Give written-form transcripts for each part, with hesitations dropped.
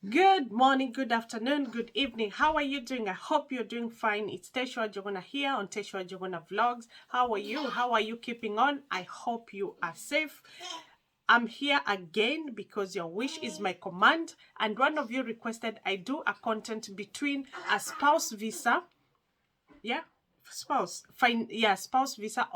Good morning, good afternoon, good evening. How are you doing? I hope you're doing fine. It's Teshua Jogona here on Teshua Jogona Vlogs. How are you? How are you keeping on? I hope you are safe. I'm here again because your wish is my command. And one of you requested I do a content between a spouse visa. Yeah, spouse. Fine. Yeah, spouse visa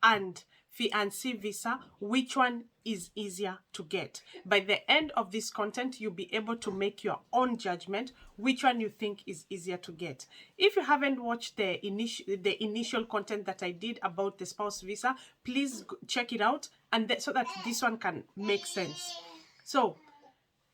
and fiancé visa. Which one is easier to get? By the end of this content, you'll be able to make your own judgment which one you think is easier to get. If you haven't watched the initial content that I did about the spouse visa, please check it out, and so that this one can make sense. So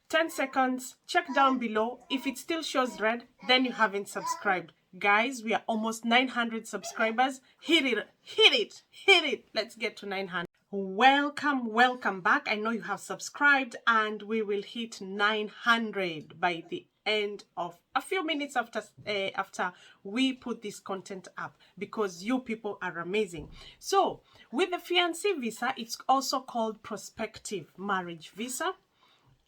10 seconds, check down below. If it still shows red, then you haven't subscribed. Guys, we are almost 900 subscribers. Hit it, hit it, hit it. Let's get to 900. Welcome back. I know you have subscribed, and we will hit 900 by the end of a few minutes after we put this content up, because you people are amazing. So with the fiancé visa, it's also called prospective marriage visa.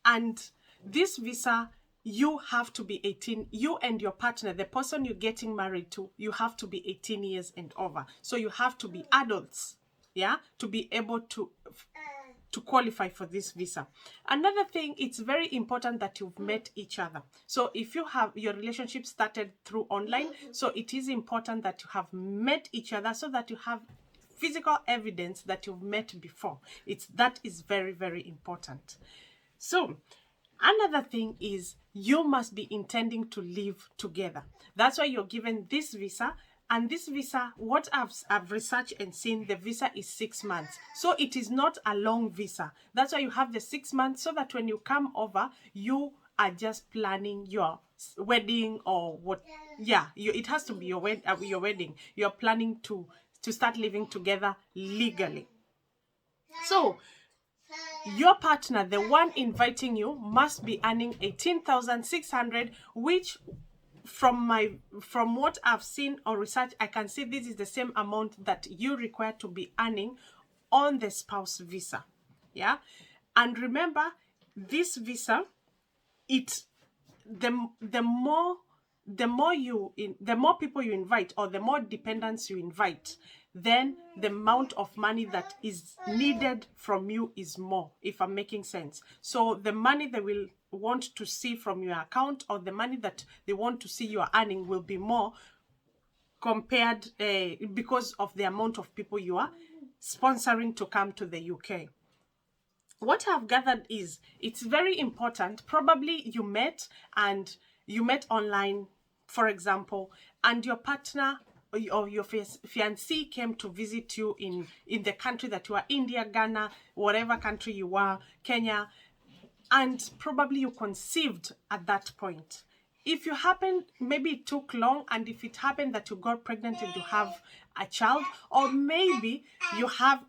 And this visa, you have to be 18. You and your partner, the person you're getting married to, you have to be 18 years and over. So you have to be adults, yeah, to be able to qualify for this visa. Another thing, it's very important that you've met each other. So if you have your relationship started through online, so it is important that you have met each other, so that you have physical evidence that you've met before. That is very, very important. So another thing is you must be intending to live together. That's why you're given this visa. And this visa, what I've researched and seen, the visa is 6 months. So it is not a long visa. That's why you have the 6 months, so that when you come over, you are just planning your wedding or what. Yeah, it has to be your wedding. You're planning to start living together legally. So your partner, the one inviting you, must be earning 18,600, which from what I've seen or research, I can see this is the same amount that you require to be earning on the spouse visa. Yeah. And remember, this visa, the more people you invite, or the more dependents you invite, then the amount of money that is needed from you is more, if I'm making sense. So the money they will want to see from your account, or the money that they want to see you are earning, will be more compared because of the amount of people you are sponsoring to come to the UK. What I've gathered is it's very important. Probably you met online, for example, and your partner or your fiancé came to visit you in the country that you are, India, Ghana, whatever country you are, Kenya, and probably you conceived at that point. If you happen, maybe it took long, and if it happened that you got pregnant and you have a child, or maybe you have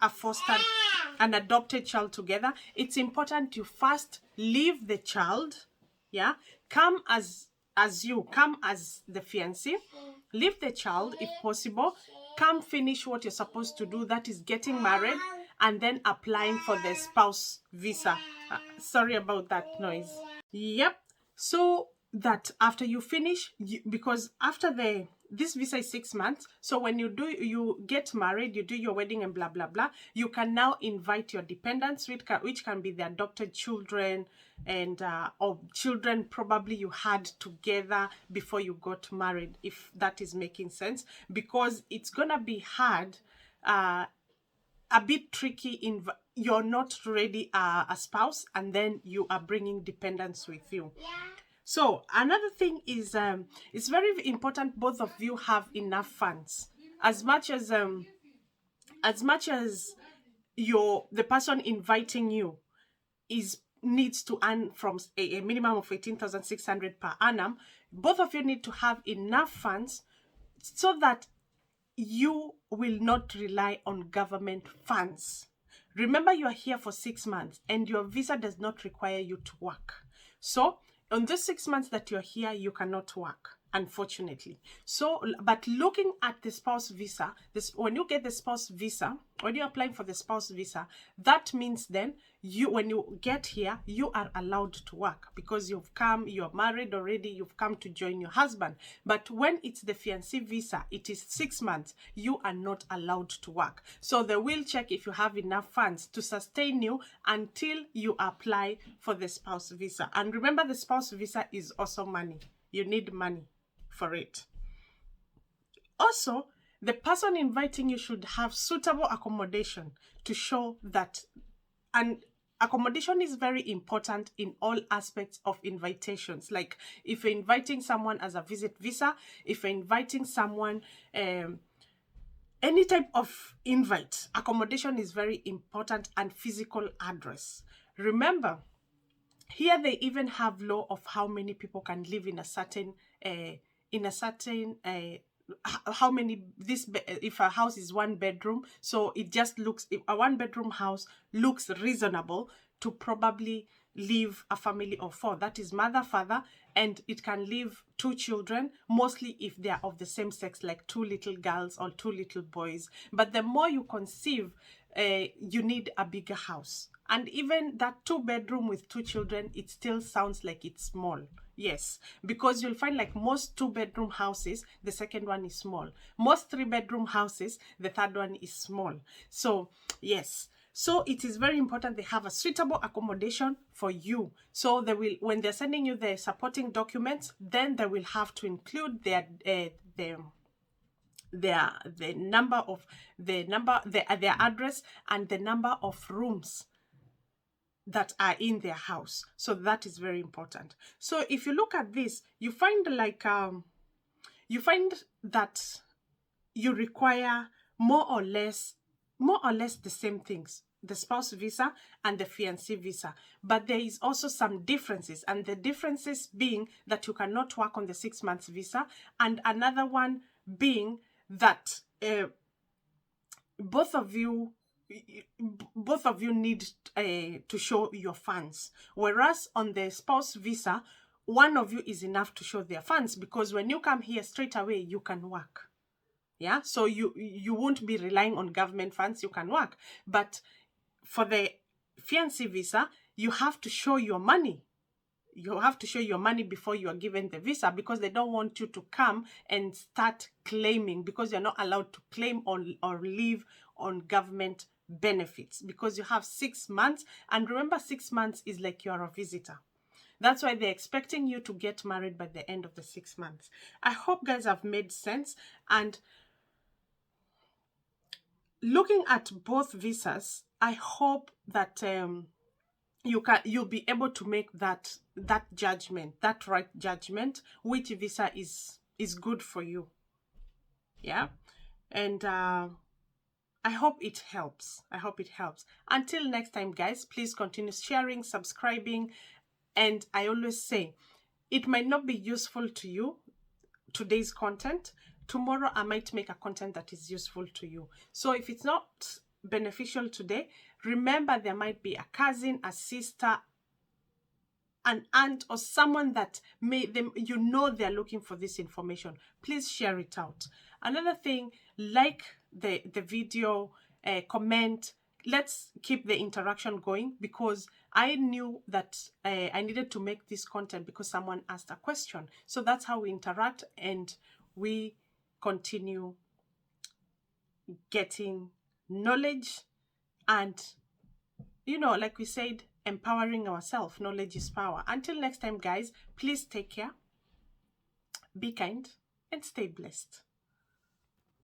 an adopted child together, it's important to first leave the child, yeah, come as the fiancé, leave the child if possible, come finish what you're supposed to do, that is getting married, and then applying for the spouse visa. Sorry about that noise. Yep. So that after you finish, because after this visa is 6 months, so when you get married, you do your wedding and blah blah blah, you can now invite your dependents, which can be the adopted children, and or children probably you had together before you got married, if that is making sense, because it's gonna be hard, a bit tricky. You're not ready a spouse, and then you are bringing dependents with you. So another thing is, it's very important both of you have enough funds. As much as the person inviting you needs to earn from a minimum of 18,600 per annum, both of you need to have enough funds so that you will not rely on government funds. Remember, you are here for 6 months and your visa does not require you to work. So on the 6 months that you're here, you cannot work, unfortunately. So, but looking at the spouse visa, when you get the spouse visa, when you're applying for the spouse visa, that means then when you get here, you are allowed to work because you're married already, you've come to join your husband. But when it's the fiancé visa, it is 6 months, you are not allowed to work. So they will check if you have enough funds to sustain you until you apply for the spouse visa. And remember, the spouse visa is also money. You need money for it. Also, the person inviting you should have suitable accommodation to show that, and accommodation is very important in all aspects of invitations. Like if you're inviting someone as a visit visa, if you're inviting someone, any type of invite, accommodation is very important, and physical address. Remember, here they even have law of how many people can live in a certain how many, if a house is 1 bedroom, so it just looks, if a 1 bedroom house looks reasonable to probably live a family of 4, that is mother, father, and it can live 2 children, mostly if they are of the same sex, like 2 little girls or 2 little boys. But the more you conceive, you need a bigger house. And even that 2 bedroom with 2 children, it still sounds like it's small. Yes, because you'll find like most 2 bedroom houses, the second one is small. Most 3 bedroom houses, the third one is small. So yes, so it is very important they have a suitable accommodation for you. So they will, when they're sending you the supporting documents, then they will have to include their address and the number of rooms that are in their house. So that is very important. So if you look at this, you find like you find that you require more or less the same things, the spouse visa and the fiancé visa, but there is also some differences, and the differences being that you cannot work on the 6 months visa, and another one being that both of you need to show your funds, whereas on the spouse visa, one of you is enough to show their funds, because when you come here straight away, you can work. Yeah, so you won't be relying on government funds, you can work. But for the fiancé visa, you have to show your money. You have to show your money before you are given the visa, because they don't want you to come and start claiming, because you're not allowed to claim or live on government benefits, because you have 6 months. And remember, 6 months is like you're a visitor. That's why they're expecting you to get married by the end of the 6 months. I hope, guys, have made sense. And looking at both visas, I hope that you'll be able to make that judgment, that right judgment, which visa is good for you. Yeah, and I hope it helps. I hope it helps. Until next time, guys, please continue sharing, subscribing, and I always say, it might not be useful to you, today's content. Tomorrow I might make a content that is useful to you. So if it's not beneficial today, remember there might be a cousin, a sister, an aunt, or someone that they're looking for this information. Please share it out. Another thing, like the video, comment. Let's keep the interaction going, because I knew that I needed to make this content because someone asked a question. So that's how we interact, and we continue getting knowledge, and like we said, empowering ourselves. Knowledge is power. Until next time, guys, please take care, be kind, and stay blessed.